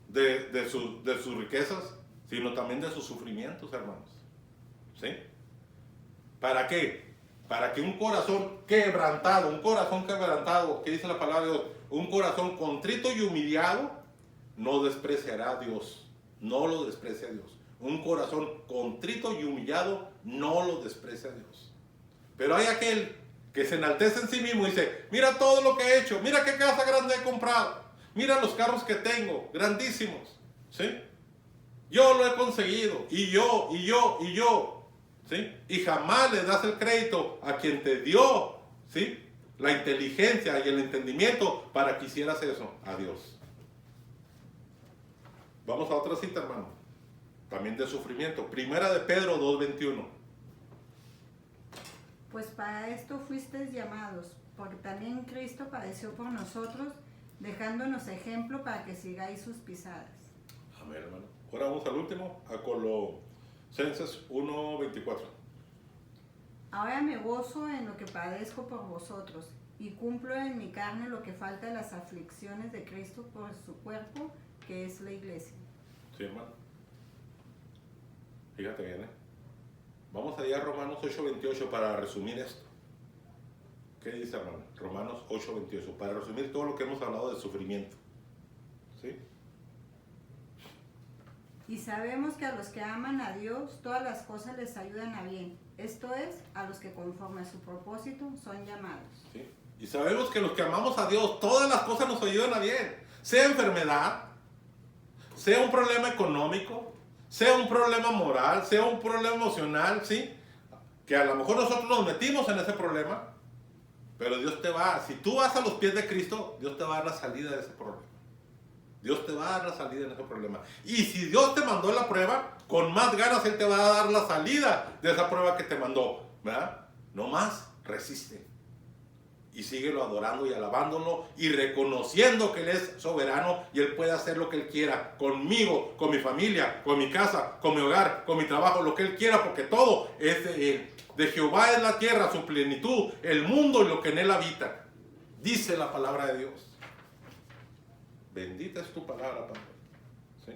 de sus riquezas, sino también de sus sufrimientos, hermanos. ¿Sí? ¿Para qué? Para que un corazón quebrantado, ¿qué dice la palabra de Dios? Un corazón contrito y humillado, no despreciará a Dios. No lo desprecia a Dios. Un corazón contrito y humillado no lo desprecia a Dios. Pero hay aquel que se enaltece en sí mismo y dice, mira todo lo que he hecho, mira qué casa grande he comprado, mira los carros que tengo, grandísimos, ¿sí? Yo lo he conseguido, y yo, ¿sí? Y jamás le das el crédito a quien te dio, ¿sí? La inteligencia y el entendimiento para que hicieras eso, a Dios. Vamos a otra cita, hermano. También de sufrimiento. Primera de Pedro 2:21. Pues para esto fuisteis llamados, porque también Cristo padeció por nosotros, dejándonos ejemplo para que sigáis sus pisadas. Amén, hermano. Ahora vamos al último, a Colosenses 1:24. Ahora me gozo en lo que padezco por vosotros, y cumplo en mi carne lo que falta de las aflicciones de Cristo por su cuerpo, que es la iglesia. Sí, hermano. Fíjate bien, Vamos allá a Romanos 8:28 para resumir esto. ¿Qué dice, hermano? Romanos 8:28, para resumir todo lo que hemos hablado de sufrimiento. ¿Sí? Y sabemos que a los que aman a Dios, todas las cosas les ayudan a bien. Esto es, a los que conforme a su propósito son llamados. ¿Sí? Y sabemos que los que amamos a Dios, todas las cosas nos ayudan a bien. Sea enfermedad, sea un problema económico, sea un problema moral, sea un problema emocional, ¿sí? Que a lo mejor nosotros nos metimos en ese problema, pero Dios te va, si tú vas a los pies de Cristo, Dios te va a dar la salida de ese problema. Dios te va a dar la salida en ese problema. Y si Dios te mandó la prueba, con más ganas Él te va a dar la salida de esa prueba que te mandó, ¿verdad? No más, resiste. Y síguelo adorando y alabándolo y reconociendo que Él es soberano y Él puede hacer lo que Él quiera conmigo, con mi familia, con mi casa, con mi hogar, con mi trabajo, lo que Él quiera, porque todo es de Él. De Jehová es la tierra, su plenitud, el mundo y lo que en Él habita. Dice la palabra de Dios. Bendita es tu palabra, Padre. ¿Sí?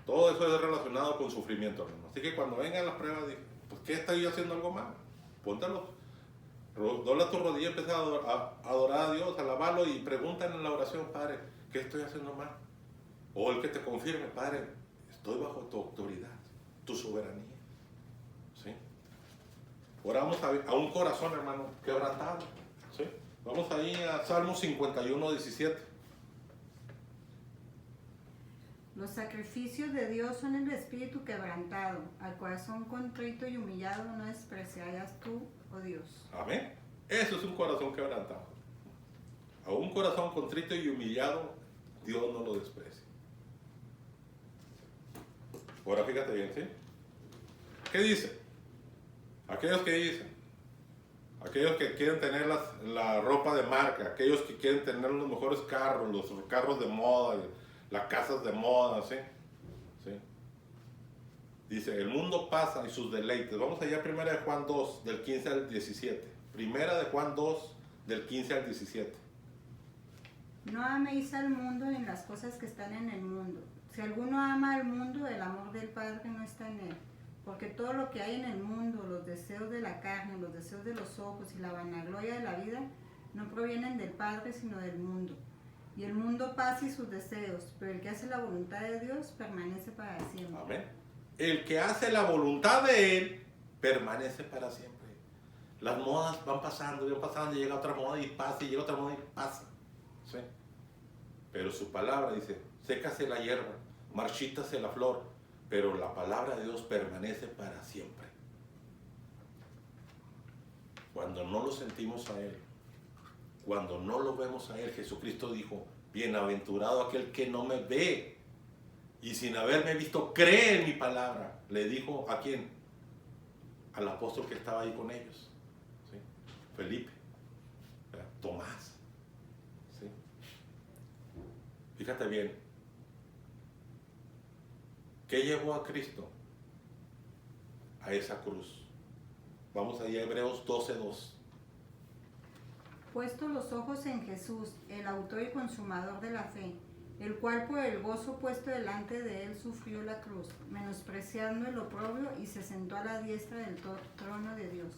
Todo eso es relacionado con sufrimiento, hermano. Así que cuando vengan las pruebas, pues, ¿qué estoy yo haciendo algo mal? Póntalo. Dobla tu rodilla, empieza a adorar a Dios, a alabarlo y pregúntale en la oración, Padre, ¿qué estoy haciendo mal? O el que te confirme, Padre, estoy bajo tu autoridad, tu soberanía. ¿Sí? Ahora vamos a un corazón, hermano, quebrantado. ¿Sí? Vamos ahí a Salmo 51:17. Los sacrificios de Dios son el espíritu quebrantado, al corazón contrito y humillado no despreciarás tú, oh Dios. Amén. Eso es un corazón quebrantado. A un corazón contrito y humillado, Dios no lo desprecia. Ahora fíjate bien, ¿sí? ¿Qué dice? Aquellos que dicen, aquellos que quieren tener la ropa de marca, aquellos que quieren tener los mejores carros, los carros de moda, las casas de moda, ¿sí? ¿Sí? Dice, el mundo pasa y sus deleites. Vamos allá a 1 de Juan 2, del 15 al 17. 1 de Juan 2, del 15 al 17. No améis al mundo ni las cosas que están en el mundo. Si alguno ama al mundo, el amor del Padre no está en él. Porque todo lo que hay en el mundo, los deseos de la carne, los deseos de los ojos y la vanagloria de la vida, no provienen del Padre, sino del mundo. Y el mundo pasa y sus deseos, pero el que hace la voluntad de Dios permanece para siempre. Amén. El que hace la voluntad de Él permanece para siempre. Las modas van pasando, y llega otra moda y pasa, y llega otra moda y pasa. ¿Sí? Pero su palabra dice, sécase la hierba, marchítase la flor, pero la palabra de Dios permanece para siempre. Cuando no lo sentimos a Él, cuando no lo vemos a Él, Jesucristo dijo, bienaventurado aquel que no me ve y sin haberme visto cree en mi palabra. Le dijo, ¿a quién? Al apóstol que estaba ahí con ellos, ¿sí? Felipe, Tomás, ¿sí? Fíjate bien, ¿qué llevó a Cristo a esa cruz? Vamos allá a Hebreos 12:2. Puesto los ojos en Jesús, el autor y consumador de la fe, el cual por el gozo puesto delante de él sufrió la cruz, menospreciando el oprobio y se sentó a la diestra del trono de Dios.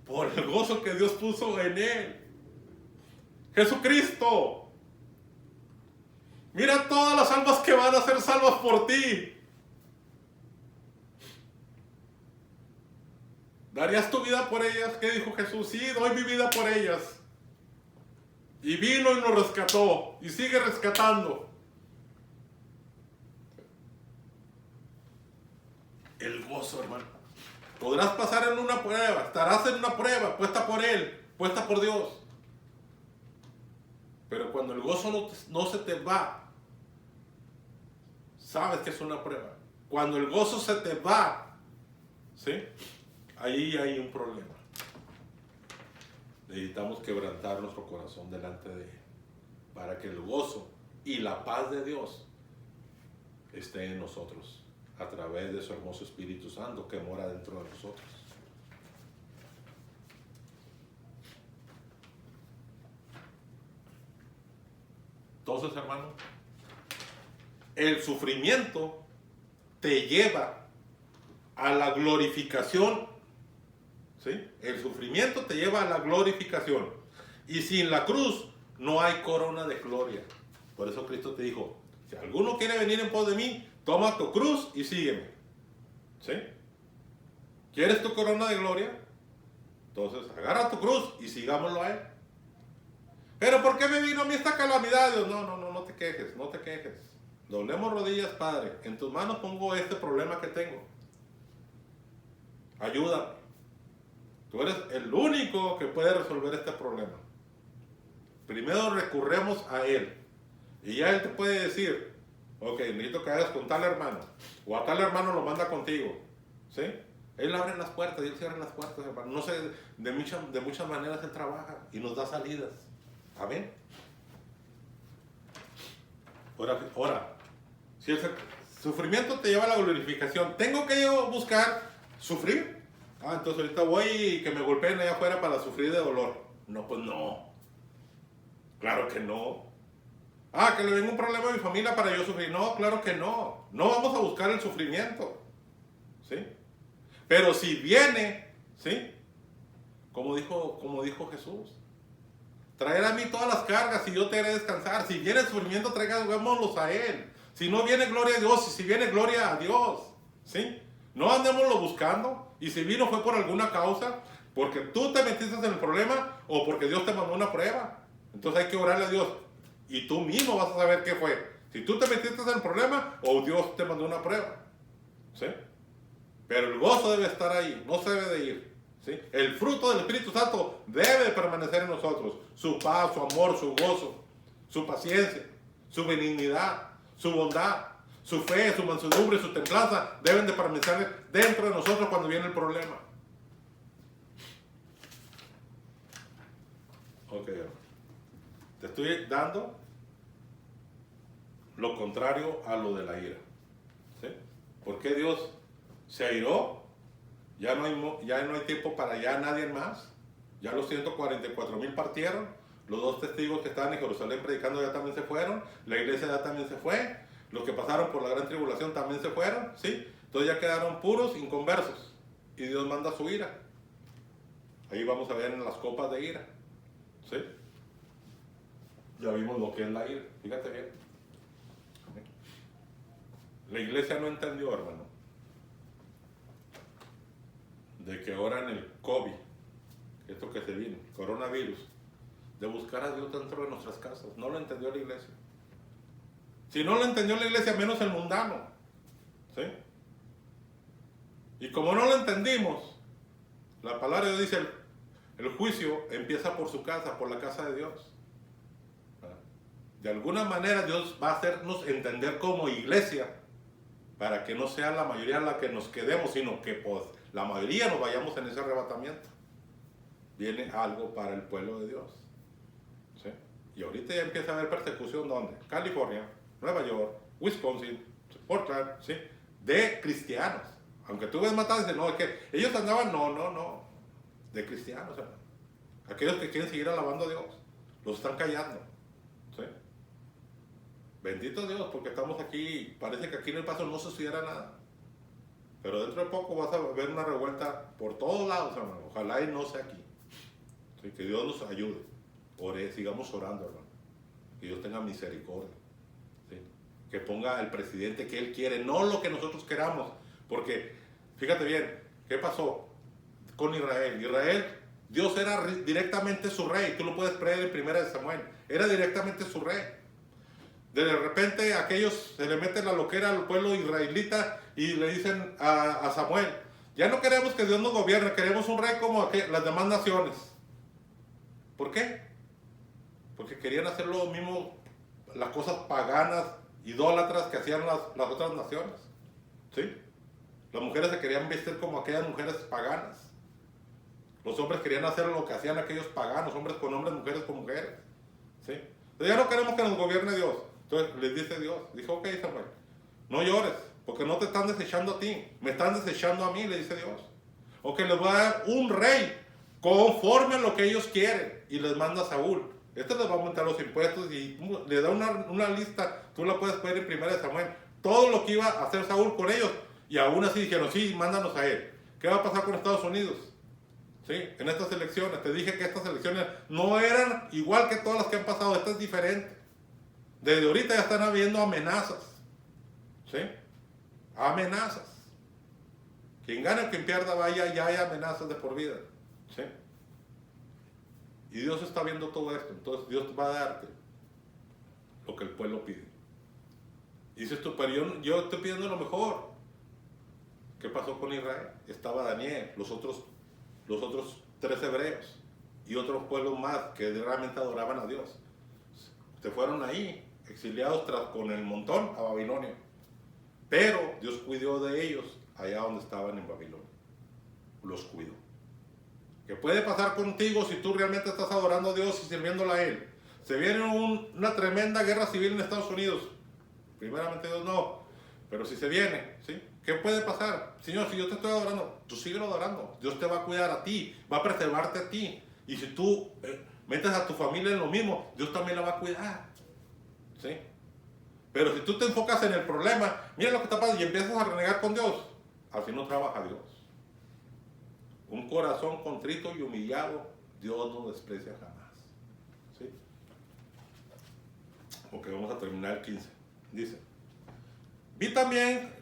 Por el gozo que Dios puso en él. Jesucristo. Mira todas las almas que van a ser salvas por ti. ¿Darías tu vida por ellas? ¿Qué dijo Jesús? Sí, doy mi vida por ellas. Y vino y nos rescató. Y sigue rescatando. El gozo, hermano. Podrás pasar en una prueba. Estarás en una prueba puesta por Él, puesta por Dios. Pero cuando el gozo no se te va, sabes que es una prueba. Cuando el gozo se te va, ¿sí? Ahí hay un problema. necesitamos quebrantar nuestro corazón delante de Él, para que el gozo y la paz de Dios esté en nosotros, a través de su hermoso Espíritu Santo que mora dentro de nosotros. Entonces, hermano, el sufrimiento te lleva a la glorificación, ¿sí? El sufrimiento te lleva a la glorificación. Y sin la cruz no hay corona de gloria. Por eso Cristo te dijo, si alguno quiere venir en pos de mí, toma tu cruz y sígueme. ¿Sí? ¿Quieres tu corona de gloria? Entonces agarra tu cruz y sigámoslo a Él. ¿Pero por qué me vino a mí esta calamidad? Dios, no te quejes, no te quejes. Doblemos rodillas, Padre. En tus manos pongo este problema que tengo. Ayúdame. Tú eres el único que puede resolver este problema. Primero recurremos a Él. Y ya Él te puede decir, ok, necesito que hagas con tal hermano. O a tal hermano lo manda contigo. ¿Sí? Él abre las puertas, Él cierra las puertas, hermano. No sé, de muchas maneras Él trabaja y nos da salidas. Amén. Ahora, si el sufrimiento te lleva a la glorificación, ¿tengo que yo buscar sufrir? Entonces ahorita voy y que me golpeen allá afuera para sufrir de dolor. No, pues no. Claro que no. Que le venga un problema a mi familia para yo sufrir. No, claro que no. No vamos a buscar el sufrimiento. ¿Sí? Pero si viene, ¿sí? Como dijo Jesús, traer a mí todas las cargas y yo te haré descansar. Si viene el sufrimiento, traigámoslos a Él. Si no viene, gloria a Dios. Y si viene, gloria a Dios. ¿Sí? No andémoslo buscando. Y si vino fue por alguna causa, porque tú te metiste en el problema o porque Dios te mandó una prueba. Entonces hay que orarle a Dios. Y tú mismo vas a saber qué fue. Si tú te metiste en el problema o Dios te mandó una prueba. ¿Sí? Pero el gozo debe estar ahí. No se debe de ir. ¿Sí? El fruto del Espíritu Santo debe de permanecer en nosotros. Su paz, su amor, su gozo, su paciencia, su benignidad, su bondad, su fe, su mansedumbre, su templanza deben de permanecer dentro de nosotros cuando viene el problema. Ok, te estoy dando lo contrario a lo de la ira. ¿Sí? ¿Por qué Dios se airó? Ya no hay tiempo para ya nadie más. Ya los 144,000 partieron. Los 2 testigos que estaban en Jerusalén predicando ya también se fueron. La iglesia ya también se fue. Los que pasaron por la gran tribulación también se fueron. ¿Sí? Entonces ya quedaron puros inconversos. Y Dios manda su ira. Ahí vamos a ver en las copas de ira. ¿Sí? Ya vimos lo que es la ira. Fíjate bien. La iglesia no entendió, hermano, de que ahora en el COVID, esto que se viene, coronavirus, de buscar a Dios dentro de nuestras casas. No lo entendió la iglesia. Si no lo entendió la iglesia, menos el mundano. ¿Sí? Y como no lo entendimos, la palabra de Dios dice, el juicio empieza por su casa, por la casa de Dios. De alguna manera Dios va a hacernos entender como iglesia, para que no sea la mayoría la que nos quedemos, sino que pues la mayoría nos vayamos en ese arrebatamiento. Viene algo para el pueblo de Dios. ¿Sí? Y ahorita ya empieza a haber persecución, ¿dónde? California, Nueva York, Wisconsin, Portland, ¿sí? De cristianos. Aunque tú ves matadas, no, es que ellos andaban, no, de cristianos, hermano. Aquellos que quieren seguir alabando a Dios, los están callando. ¿Sí? Bendito Dios, porque estamos aquí, parece que aquí en El Paso no sucediera nada. Pero dentro de poco vas a ver una revuelta por todos lados, hermano. Ojalá y no sea aquí. ¿Sí? Que Dios nos ayude. Sigamos orando, hermano. Que Dios tenga misericordia. ¿Sí? Que ponga el presidente que Él quiere, no lo que nosotros queramos. Porque, fíjate bien, ¿qué pasó con Israel? Israel, Dios era directamente su rey. Tú lo puedes leer en 1 Samuel. Era directamente su rey. De repente aquellos se le meten la loquera al pueblo israelita y le dicen a Samuel, ya no queremos que Dios nos gobierne, queremos un rey como las demás naciones. ¿Por qué? Porque querían hacer lo mismo, las cosas paganas, idólatras que hacían las otras naciones. ¿Sí? Las mujeres se querían vestir como aquellas mujeres paganas. Los hombres querían hacer lo que hacían aquellos paganos, hombres con hombres, mujeres con mujeres. ¿Sí? Entonces ya no queremos que nos gobierne Dios. Entonces les dice Dios, dijo, ok Samuel, no llores, porque no te están desechando a ti, me están desechando a mí, le dice Dios. Ok, les voy a dar un rey conforme a lo que ellos quieren. Y les manda a Saúl. Este les va a aumentar los impuestos y le da una lista, tú la puedes ver en 1 Samuel. Todo lo que iba a hacer Saúl con ellos. Y aún así dijeron, sí, mándanos a él. ¿Qué va a pasar con Estados Unidos? ¿Sí? En estas elecciones, te dije que estas elecciones no eran igual que todas las que han pasado, esta es diferente. Desde ahorita ya están habiendo amenazas. ¿Sí? Amenazas. Quien gane o quien pierda, vaya, ya hay amenazas de por vida. ¿Sí? Y Dios está viendo todo esto, entonces Dios va a darte lo que el pueblo pide. Y dices tú, pero yo estoy pidiendo lo mejor. ¿Qué pasó con Israel? Estaba Daniel, los otros 3 hebreos y otros pueblos más que realmente adoraban a Dios. Se fueron ahí, exiliados con el montón a Babilonia. Pero Dios cuidó de ellos allá donde estaban en Babilonia. Los cuidó. ¿Qué puede pasar contigo si tú realmente estás adorando a Dios y sirviéndole a Él? Se viene una tremenda guerra civil en Estados Unidos. Primeramente Dios no, pero si se viene, ¿sí? ¿Qué puede pasar? Señor, si yo te estoy adorando, tú síguelo adorando. Dios te va a cuidar a ti, va a preservarte a ti. Y si tú metes a tu familia en lo mismo, Dios también la va a cuidar. ¿Sí? Pero si tú te enfocas en el problema, mira lo que está pasando y empiezas a renegar con Dios, al fin no trabaja Dios. Un corazón contrito y humillado, Dios no desprecia jamás. ¿Sí? Ok, vamos a terminar el 15. Dice, vi también,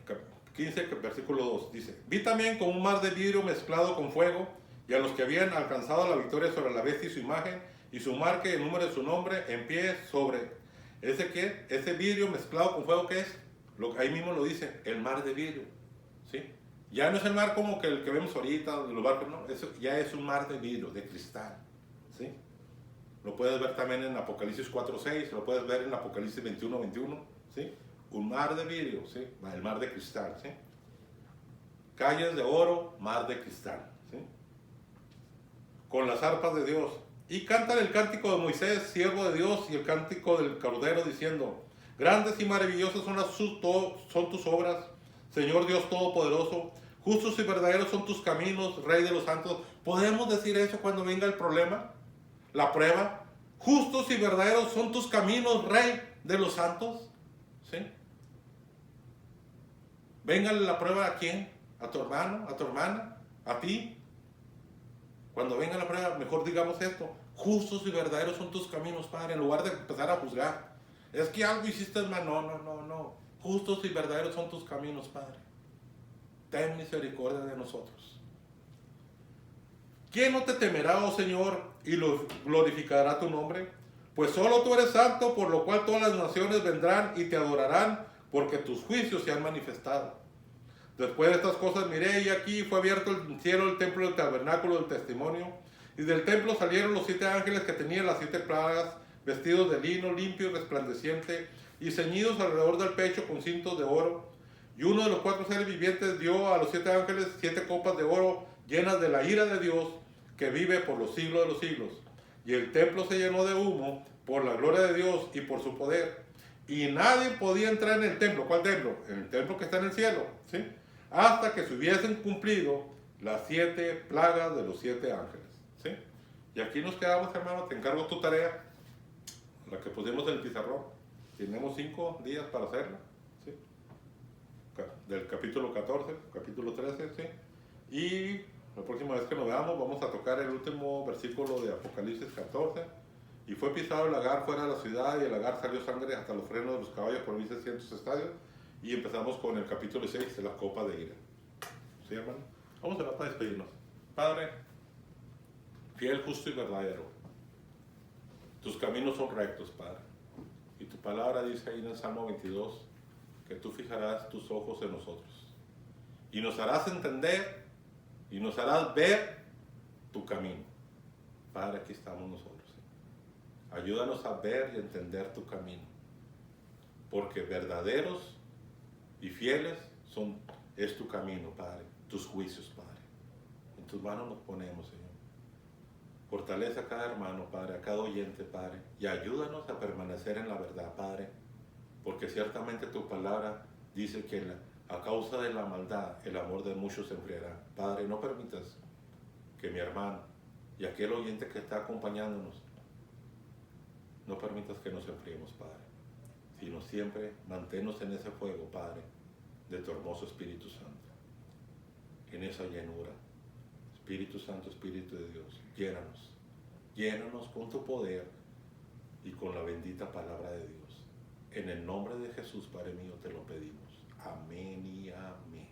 15, versículo 2, dice, vi también con un mar de vidrio mezclado con fuego, y a los que habían alcanzado la victoria sobre la bestia y su imagen, y su marca y el número de su nombre, en pie sobre ese vidrio mezclado con fuego, ¿qué es? Ahí mismo lo dice, el mar de vidrio. ¿Sí? Ya no es el mar como que el que vemos ahorita, de los barcos, no, eso ya es un mar de vidrio, de cristal. ¿Sí? Lo puedes ver también en Apocalipsis 4:6, lo puedes ver en Apocalipsis 21:21, ¿sí? Un mar de vidrio, ¿sí? El mar de cristal, ¿sí? Calles de oro, mar de cristal, ¿sí? Con las arpas de Dios. Y cantan el cántico de Moisés, siervo de Dios, y el cántico del Cordero, diciendo, grandes y maravillosas son tus obras, Señor Dios Todopoderoso, justos y verdaderos son tus caminos, Rey de los santos. ¿Podemos decir eso cuando venga el problema? La prueba. Justos y verdaderos son tus caminos, Rey de los santos. ¿Sí? Venga la prueba, ¿a quién? ¿A tu hermano? ¿A tu hermana? ¿A ti? Cuando venga la prueba, mejor digamos esto. Justos y verdaderos son tus caminos, Padre, en lugar de empezar a juzgar. Es que algo hiciste mal. No. Justos y verdaderos son tus caminos, Padre. Ten misericordia de nosotros. ¿Quién no te temerá, oh Señor, y glorificará tu nombre? Pues solo tú eres santo, por lo cual todas las naciones vendrán y te adorarán, porque tus juicios se han manifestado. Después de estas cosas miré, y aquí fue abierto el cielo, el templo del tabernáculo del testimonio, y del templo salieron los 7 ángeles que tenían las 7 plagas, vestidos de lino limpio y resplandeciente, y ceñidos alrededor del pecho con cintos de oro. Y uno de los 4 seres vivientes dio a los 7 ángeles 7 copas de oro llenas de la ira de Dios, que vive por los siglos de los siglos. Y el templo se llenó de humo por la gloria de Dios y por su poder. Y nadie podía entrar en el templo. ¿Cuál templo? En el templo que está en el cielo, ¿sí? Hasta que se hubiesen cumplido las 7 plagas de los 7 ángeles, ¿sí? Y aquí nos quedamos, hermano. Te encargo tu tarea, la que pusimos en el pizarrón. Tenemos 5 días para hacerla, ¿sí? Del capítulo 14, capítulo 13, ¿sí? Y la próxima vez que nos veamos vamos a tocar el último versículo de Apocalipsis 14. Y fue pisado el lagar fuera de la ciudad, y el lagar salió sangre hasta los frenos de los caballos por 1.600 estadios. Y empezamos con el capítulo 6 de la copa de ira. ¿Sí, hermano? Vamos a orar para despedirnos. Padre, fiel, justo y verdadero, tus caminos son rectos, Padre. Y tu palabra dice ahí en el Salmo 22 que tú fijarás tus ojos en nosotros. Y nos harás entender y nos harás ver tu camino. Padre, aquí estamos nosotros. Ayúdanos a ver y entender tu camino. Porque verdaderos y fieles es tu camino, Padre. Tus juicios, Padre. En tus manos nos ponemos, Señor. Fortalece a cada hermano, Padre, a cada oyente, Padre, y ayúdanos a permanecer en la verdad, Padre, porque ciertamente tu palabra dice que a causa de la maldad el amor de muchos se enfriará. Padre, no permitas que mi hermano y aquel oyente que está acompañándonos, no permitas que nos enfriemos, Padre, sino siempre manténnos en ese fuego, Padre, de tu hermoso Espíritu Santo, en esa llenura. Espíritu Santo, Espíritu de Dios, llénanos con tu poder y con la bendita palabra de Dios. En el nombre de Jesús, Padre mío, te lo pedimos. Amén y amén.